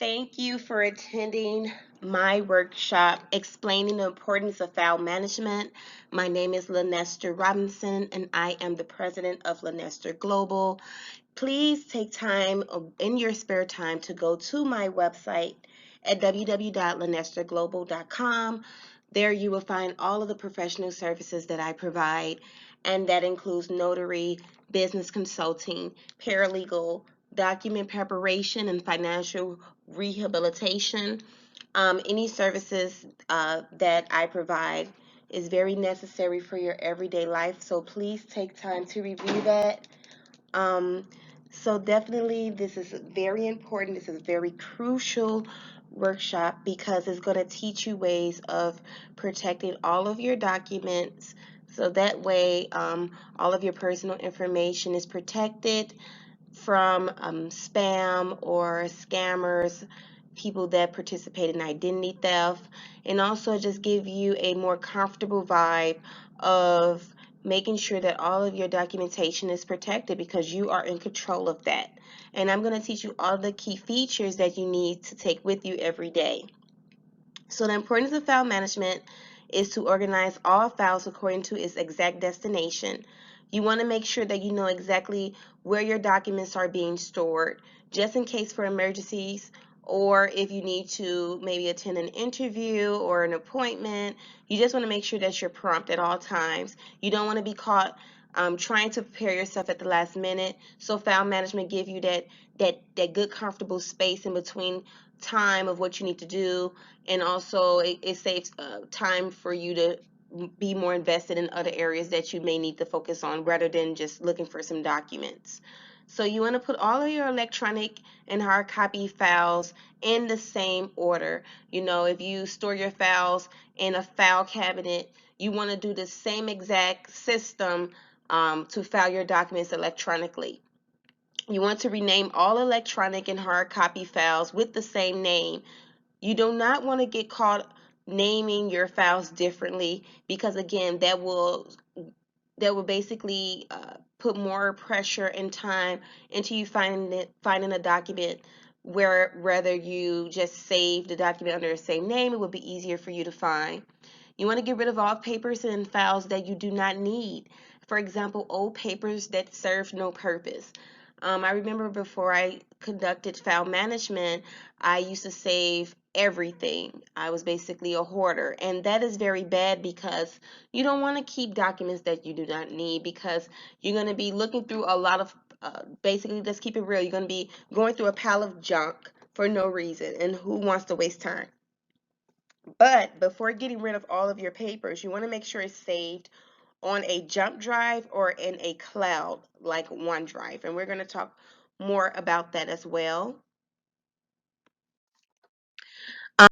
Thank you for attending my workshop explaining the importance of file management. My name is Lanester Robinson, and I am the president of Lanester Global. Please take time in your spare time to go to my website at www.lanesterglobal.com. There you will find all of the professional services that I provide, and that includes notary, business consulting, paralegal, document preparation, and financial rehabilitation. Any services that I provide is very necessary for your everyday life, so please take time to review that. Um, so definitely this is very important. This is a very crucial workshop because it's going to teach you ways of protecting all of your documents so that way all of your personal information is protected from spam or scammers, people that participate in identity theft, and also just give you a more comfortable vibe of making sure that all of your documentation is protected because you are in control of that. And I'm going to teach you all the key features that you need to take with you every day. So the importance of file management is to organize all files according to its exact destination. You want to make sure that you know exactly where your documents are being stored, just in case for emergencies, or if you need to maybe attend an interview or an appointment. You just want to make sure that you're prompt at all times. You don't want to be caught trying to prepare yourself at the last minute. So file management give you that good comfortable space in between time of what you need to do, and also it saves time for you to be more invested in other areas that you may need to focus on rather than just looking for some documents. So you want to put all of your electronic and hard copy files in the same order. You know, if you store your files in a file cabinet, you want to do the same exact system to file your documents electronically. You want to rename all electronic and hard copy files with the same name. You do not want to get caught naming your files differently because again that will basically put more pressure and time into you finding a document where whether you just save the document under the same name, it would be easier for you to find. You want to get rid of all papers and files that you do not need. For example, old papers that serve no purpose. I remember before I conducted file management, I used to save everything. I was basically a hoarder, and that is very bad because you don't want to keep documents that you do not need because you're going to be looking through a lot of, basically, let's keep it real, you're going to be going through a pile of junk for no reason, and who wants to waste time? But before getting rid of all of your papers, you want to make sure it's saved on a jump drive or in a cloud like OneDrive. And we're going to talk more about that as well.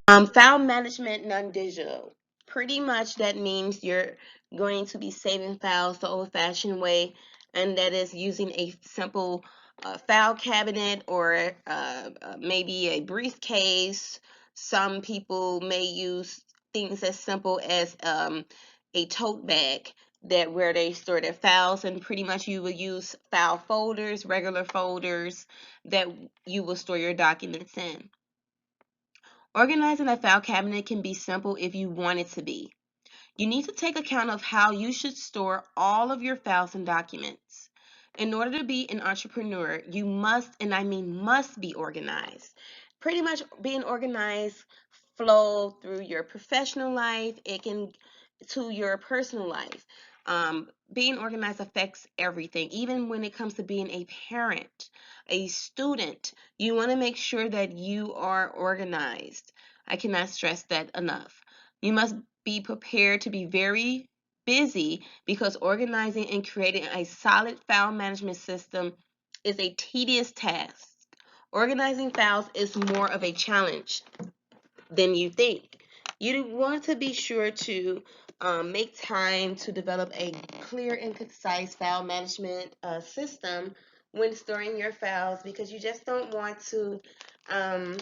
File management non-digital. Pretty much that means you're going to be saving files the old-fashioned way, and that is using a simple file cabinet or maybe a briefcase. Some people may use things as simple as a tote bag that where they store their files, and pretty much you will use file folders, regular folders that you will store your documents in. Organizing a file cabinet can be simple if you want it to be. You need to take account of how you should store all of your files and documents. In order to be an entrepreneur, you must, and I mean must, be organized. Pretty much being organized flow through your professional life, it can to your personal life. Being organized affects everything, even when it comes to being a parent, a student. You want to make sure that you are organized. I cannot stress that enough. You must be prepared to be very busy because organizing and creating a solid file management system is a tedious task. Organizing files is more of a challenge than you think. You want to be sure to make time to develop a clear and concise file management system when storing your files because you just don't want to um,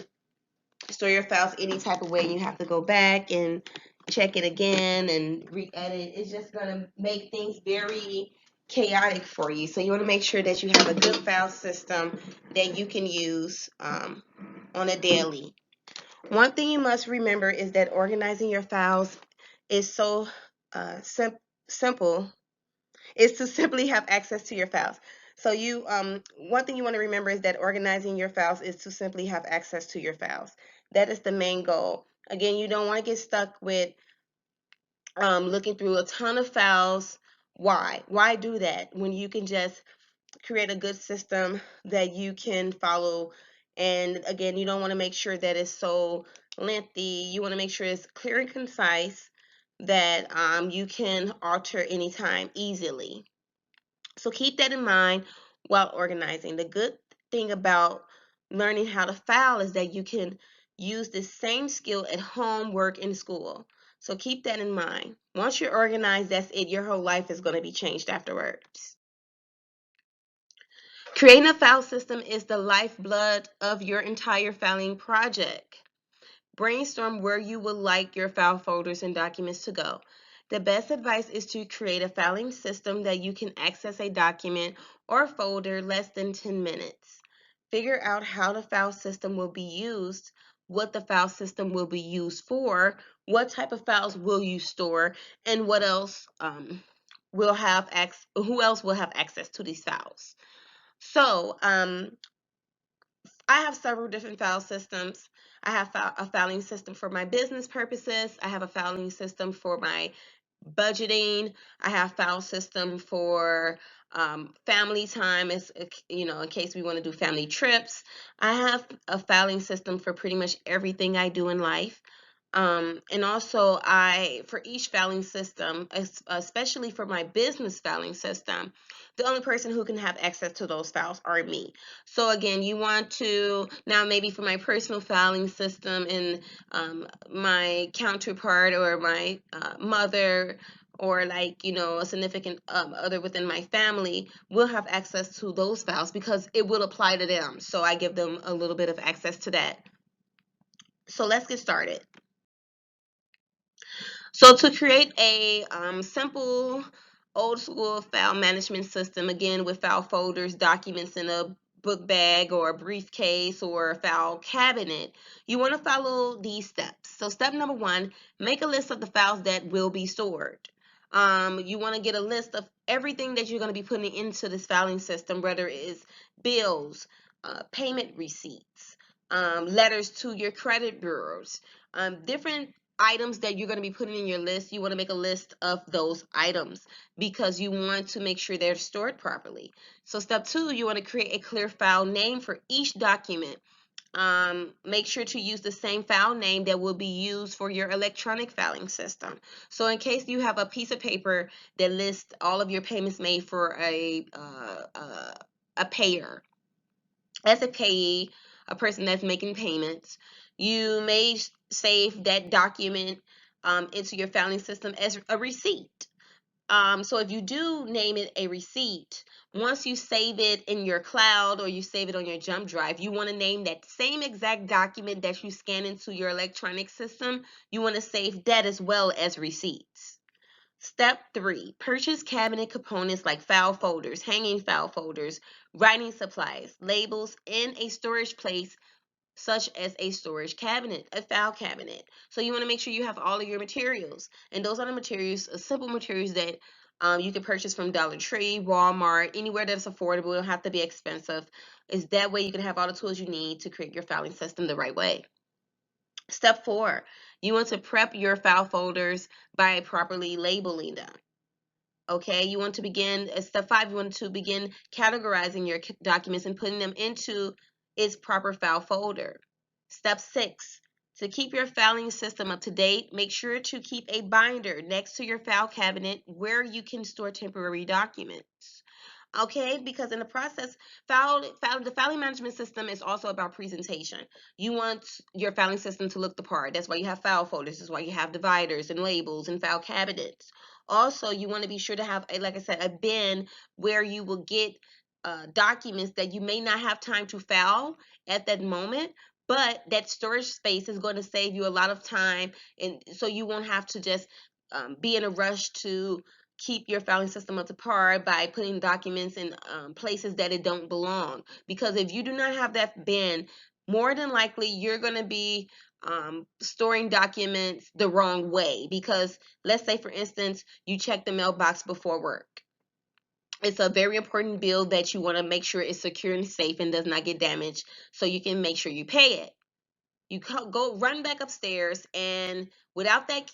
store your files any type of way. You have to go back and check it again and re-edit. It's just going to make things very chaotic for you. So you want to make sure that you have a good file system that you can use. on a daily. One thing you must remember is that organizing your files is so simple, is to simply have access to your files. So one thing you want to remember is that organizing your files is to simply have access to your files. That is the main goal. Again, you don't want to get stuck with looking through a ton of files. Why? Why do that when you can just create a good system that you can follow? And again, you don't want to make sure that it's so lengthy. You want to make sure it's clear and concise, that you can alter anytime easily. So keep that in mind while organizing. The good thing about learning how to file is that you can use the same skill at home, work, and school. So keep that in mind. Once you're organized, that's it. Your whole life is going to be changed afterwards. Creating a file system is the lifeblood of your entire filing project. Brainstorm where you would like your file folders and documents to go. The best advice is to create a filing system that you can access a document or folder less than 10 minutes. Figure out how the file system will be used, what the file system will be used for, what type of files will you store, and what else who else will have access to these files. So, I have several different file systems. I have a filing system for my business purposes. I have a filing system for my budgeting. I have file system for family time, as in case we want to do family trips. I have a filing system for pretty much everything I do in life. And also, for each filing system, especially for my business filing system, the only person who can have access to those files are me. So again, you want to, now maybe for my personal filing system, and my counterpart or my mother, or a significant other within my family will have access to those files because it will apply to them. So I give them a little bit of access to that. So let's get started. So to create a simple old school file management system, again with file folders, documents in a book bag or a briefcase or a file cabinet, you want to follow these steps. So step number 1, make a list of the files that will be stored. You want to get a list of everything that you're going to be putting into this filing system, whether it is bills, payment receipts, letters to your credit bureaus, different items that you're going to be putting in your list. You want to make a list of those items because you want to make sure they're stored properly. So step 2, you want to create a clear file name for each document. Make sure to use the same file name that will be used for your electronic filing system. So in case you have a piece of paper that lists all of your payments made for a payer, as a payee, a person that's making payments, you may save that document into your filing system as a receipt. So if you do name it a receipt, once you save it in your cloud or you save it on your jump drive, you want to name that same exact document that you scan into your electronic system. You want to save that as well as receipts. Step 3, purchase cabinet components like file folders, hanging file folders, writing supplies, labels, and a storage place such as a storage cabinet, a file cabinet. So you want to make sure you have all of your materials. And those are the materials, simple materials that you can purchase from Dollar Tree, Walmart, anywhere that's affordable. It don't have to be expensive. Is that way you can have all the tools you need to create your filing system the right way. Step 4, you want to prep your file folders by properly labeling them. Okay, you want to begin, step 5, you want to begin categorizing your documents and putting them into its proper file folder. Step 6, to keep your filing system up to date, make sure to keep a binder next to your file cabinet where you can store temporary documents. Okay, because in the process, the filing management system is also about presentation. You want your filing system to look the part. That's why you have file folders. That's why you have dividers and labels and file cabinets. Also, you want to be sure to have, like I said, a bin where you will get documents that you may not have time to file at that moment, but that storage space is going to save you a lot of time, and so you won't have to just be in a rush to keep your filing system up to par by putting documents in places that it don't belong. Because if you do not have that bin more than likely you're going to be storing documents the wrong way, because let's say, for instance, you check the mailbox before work. It's a very important bill that you want to make sure is secure and safe and does not get damaged, so you can make sure you pay it. You go run back upstairs, and without that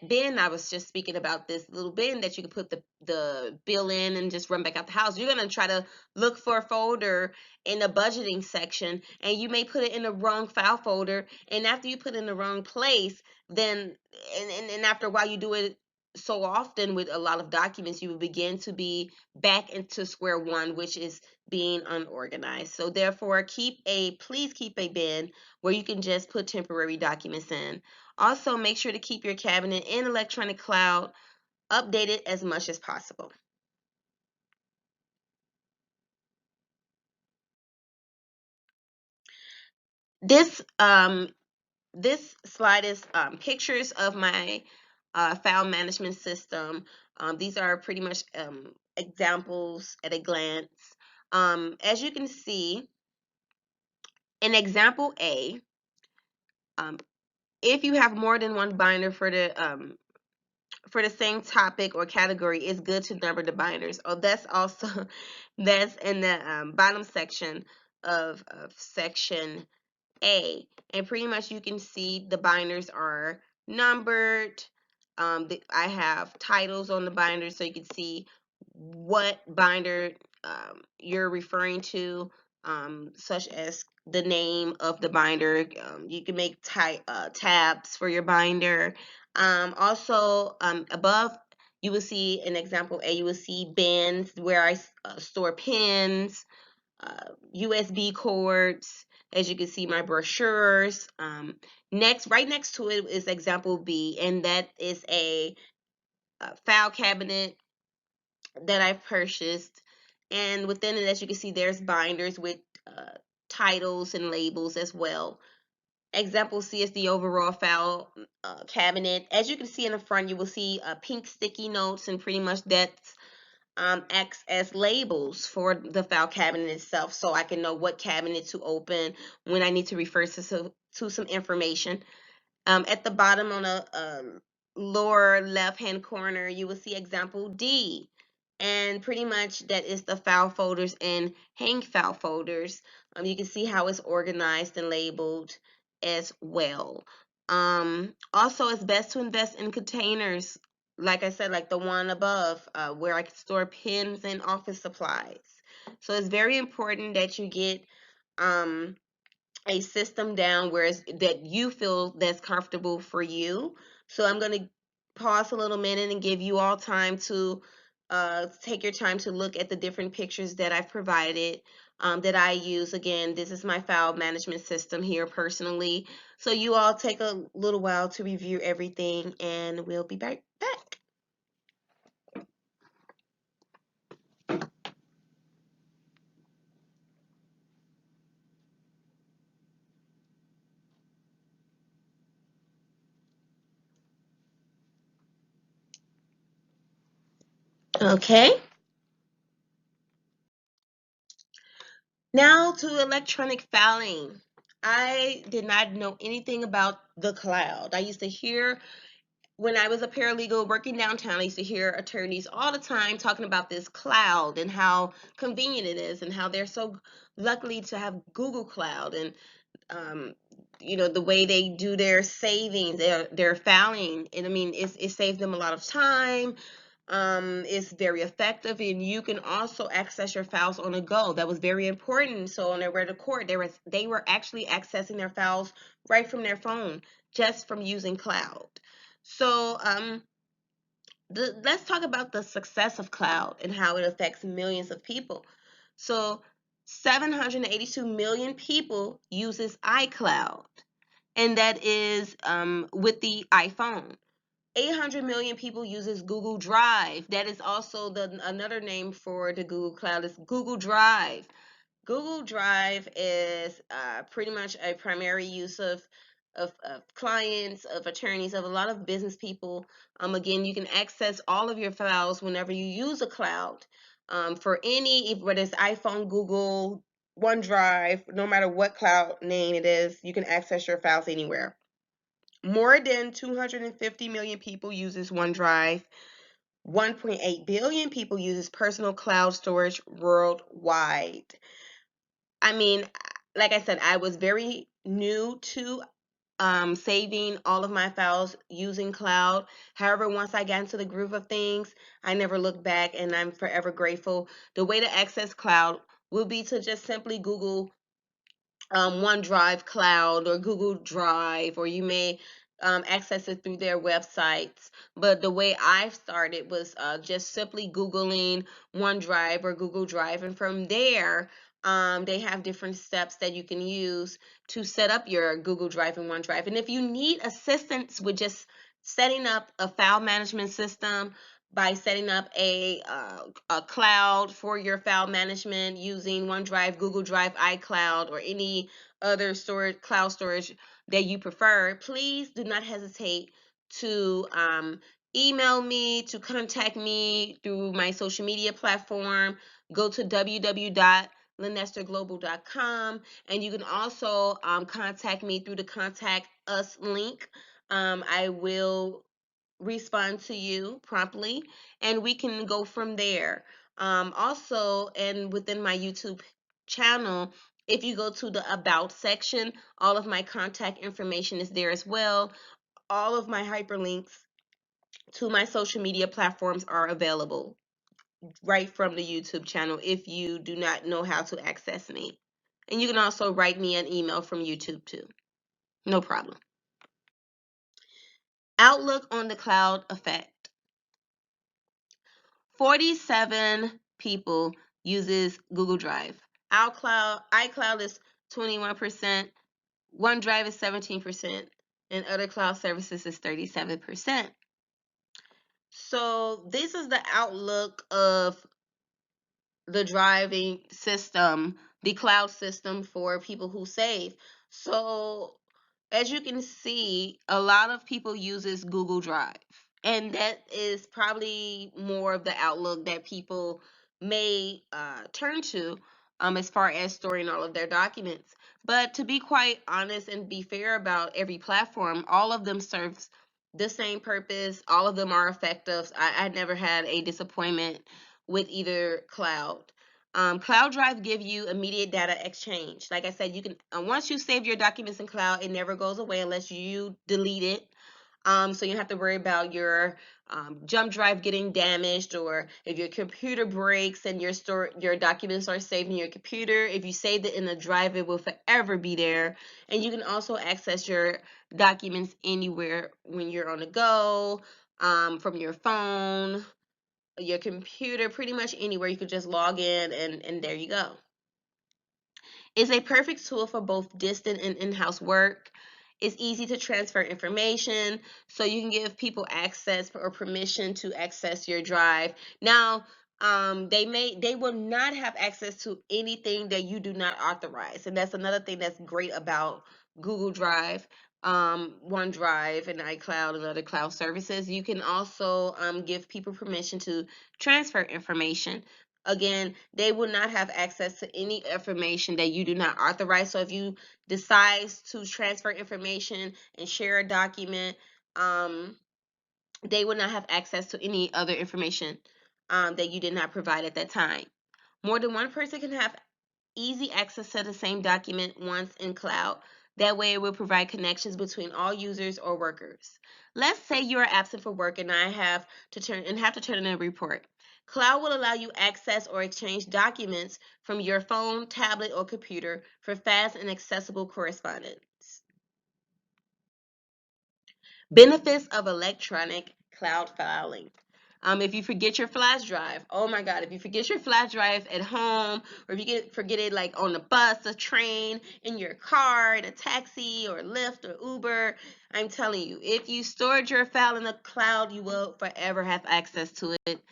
bin I was just speaking about, this little bin that you can put the bill in and just run back out the house, you're going to try to look for a folder in the budgeting section, and you may put it in the wrong file folder, and after you put it in the wrong place, then and after a while you do it so often with a lot of documents, you will begin to be back into square one, which is being unorganized. So therefore, please keep a bin where you can just put temporary documents in. Also, make sure to keep your cabinet in electronic cloud updated as much as possible. This this slide is pictures of my file management system. These are pretty much examples at a glance. As you can see, in example A, um, if you have more than one binder for the same topic or category, it's good to number the binders. Oh, that's also that's in the bottom section of section A, and pretty much you can see the binders are numbered. I have titles on the binder, so you can see what binder you're referring to, such as the name of the binder. You can make tabs for your binder. Also, above, you will see in example A, you will see bins where I store pins, USB cords. As you can see, my brochures. Right next to it is example B, and that is a file cabinet that I've purchased. And within it, as you can see, there's binders with titles and labels as well. Example C is the overall file cabinet. As you can see in the front, you will see pink sticky notes, and pretty much that's acts as labels for the file cabinet itself, so I can know what cabinet to open when I need to refer to some information. At the bottom on the lower left hand corner, you will see example D, and pretty much that is the file folders and hang file folders. You can see how it's organized and labeled as well. Also, it's best to invest in containers, like I said, like the one above, where I can store pens and office supplies. So it's very important that you get um, a system down where that you feel that's comfortable for you. So I'm going to pause a little minute and give you all time to take your time to look at the different pictures that I've provided, that I use. Again, this is my file management system here personally. So you all take a little while to review everything, and we'll be back. Okay. Now to electronic filing. I did not know anything about the cloud. I used to hear, when I was a paralegal working downtown, I used to hear attorneys all the time talking about this cloud and how convenient it is, and how they're so lucky to have Google Cloud, and um, the way they do their savings, their filing, and I mean, it saves them a lot of time. It's very effective, and you can also access your files on the go. That was very important. So on their way to court, they were actually accessing their files right from their phone, just from using cloud. So let's talk about the success of cloud and how it affects millions of people. So 782 million people uses iCloud, and that is with the iPhone. 800 million people uses Google Drive. That is also another name for the Google Cloud is Google Drive. Google Drive is pretty much a primary use of clients, of attorneys, of a lot of business people. Again, you can access all of your files whenever you use a cloud, for whether it's iPhone, Google, OneDrive, no matter what cloud name it is, you can access your files anywhere. More than 250 million people uses OneDrive. 1.8 billion people uses personal cloud storage worldwide. I mean, like I said, I was very new to saving all of my files using cloud. However, once I got into the groove of things, I never looked back, and I'm forever grateful. The way to access cloud will be to just simply Google OneDrive Cloud or Google Drive, or you may access it through their websites. But the way I started was just simply Googling OneDrive or Google Drive, and from there, they have different steps that you can use to set up your Google Drive and OneDrive. And if you need assistance with just setting up a file management system, by setting up a cloud for your file management using OneDrive, Google Drive, iCloud, or any other storage cloud storage that you prefer, please do not hesitate to email me, to contact me through my social media platform. Go to www.lenesterglobal.com, and you can also contact me through the Contact Us link. I will respond to you promptly, and we can go from there. Also, and within my YouTube channel, if you go to the About section, all of my contact information is there as well. All of my hyperlinks to my social media platforms are available right from the YouTube channel if you do not know how to access me. And you can also write me an email from YouTube too. No problem. Outlook on the cloud effect. 47 people uses Google Drive. iCloud is 21%, OneDrive is 17%, and other cloud services is 37%. So this is the outlook of the driving system, the cloud system for people who save. So as you can see, a lot of people uses Google Drive, and that is probably more of the outlook that people may turn to as far as storing all of their documents. But to be quite honest and be fair about every platform, all of them serves the same purpose. All of them are effective. I never had a disappointment with either cloud. Cloud Drive give you immediate data exchange. Like I said, you can once you save your documents in cloud, it never goes away unless you delete it. So you don't have to worry about your jump drive getting damaged, or if your computer breaks and your documents are saved in your computer. If you saved it in a drive, it will forever be there. And you can also access your documents anywhere when you're on the go, from your phone, your computer, pretty much anywhere. You could just log in, and there you go. It's a perfect tool for both distant and in-house work. It's easy to transfer information, so you can give people access or permission to access your drive. Now, they will not have access to anything that you do not authorize, and that's another thing that's great about Google Drive, OneDrive, and iCloud and other cloud services. You can also give people permission to transfer information. Again, they will not have access to any information that you do not authorize. So if you decide to transfer information and share a document, they will not have access to any other information that you did not provide at that time. More than one person can have easy access to the same document once in cloud. That way it will provide connections between all users or workers. Let's say you are absent for work and I have to turn in a report. Cloud will allow you access or exchange documents from your phone, tablet, or computer for fast and accessible correspondence. Benefits of electronic cloud filing. If you forget your flash drive, oh my God, if you forget your flash drive at home, or if you forget it like on the bus, a train, in your car, in a taxi, or Lyft, or Uber, I'm telling you, if you stored your file in the cloud, you will forever have access to it.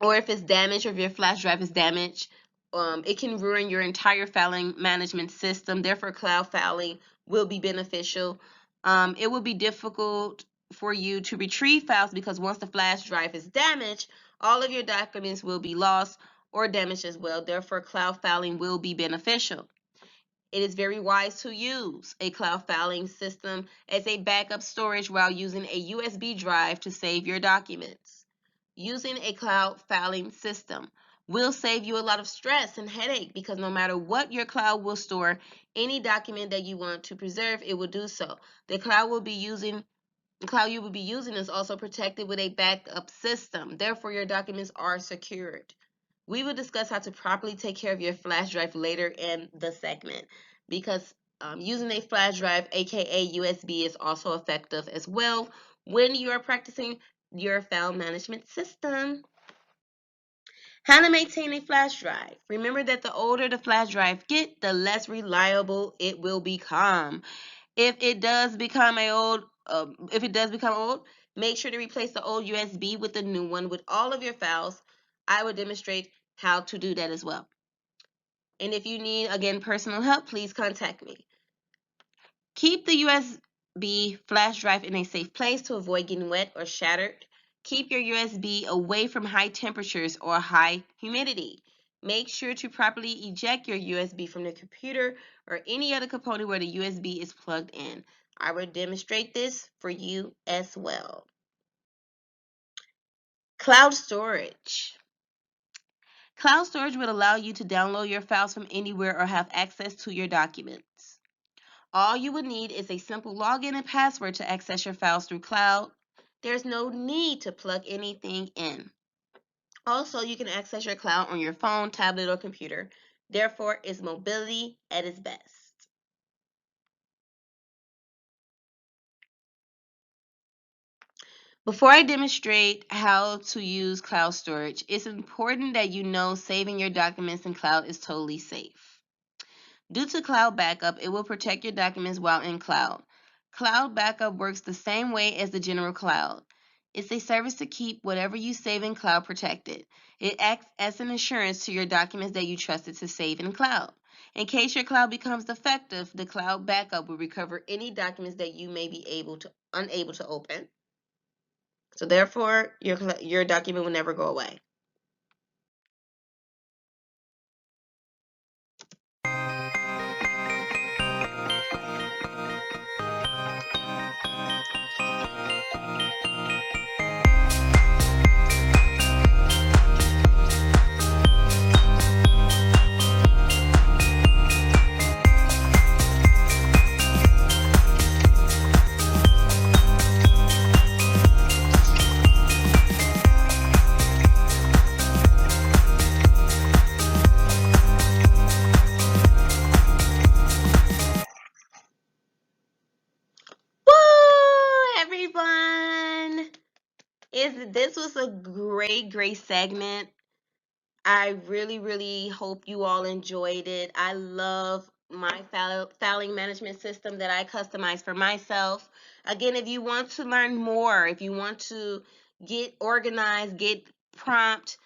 Or if it's damaged, or if your flash drive is damaged, it can ruin your entire filing management system. Therefore, cloud filing will be beneficial. It will be difficult for you to retrieve files because once the flash drive is damaged, all of your documents will be lost or damaged as well. Therefore, cloud filing will be beneficial. It is very wise to use a cloud filing system as a backup storage while using a USB drive to save your documents. Using a cloud filing system will save you a lot of stress and headache because no matter what, your cloud will store any document that you want to preserve, it will do so. The cloud you will be using is also protected with a backup system. Therefore, your documents are secured. We will discuss how to properly take care of your flash drive later in the segment because using a flash drive, aka USB, is also effective as well when you are practicing your file management system. How to maintain a flash drive. Remember that the older the flash drive get, the less reliable it will become. If it does become old, make sure to replace the old USB with the new one with all of your files. I will demonstrate how to do that as well. And if you need, again, personal help, please contact me. Keep the USB flash drive in a safe place to avoid getting wet or shattered. Keep your USB away from high temperatures or high humidity. Make sure to properly eject your USB from the computer or any other component where the USB is plugged in. I will demonstrate this for you as well. Cloud storage. Cloud storage will allow you to download your files from anywhere or have access to your documents. All you will need is a simple login and password to access your files through cloud. There's no need to plug anything in. Also, you can access your cloud on your phone, tablet, or computer. Therefore, it's mobility at its best. Before I demonstrate how to use cloud storage, it's important that you know saving your documents in cloud is totally safe. Due to cloud backup, it will protect your documents while in cloud. Cloud backup works the same way as the general cloud. It's a service to keep whatever you save in cloud protected. It acts as an assurance to your documents that you trusted to save in cloud. In case your cloud becomes defective, the cloud backup will recover any documents that you may be unable to open. So therefore, your document will never go away. Woo, everyone! This was a great segment. I really hope you all enjoyed it. I love my filing management system that I customized for myself. Again, if you want to learn more, if you want to get organized, get prompt,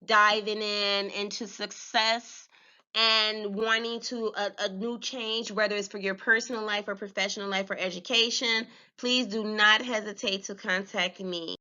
diving into success and wanting to a new change, whether it's for your personal life or professional life or education, please do not hesitate to contact me.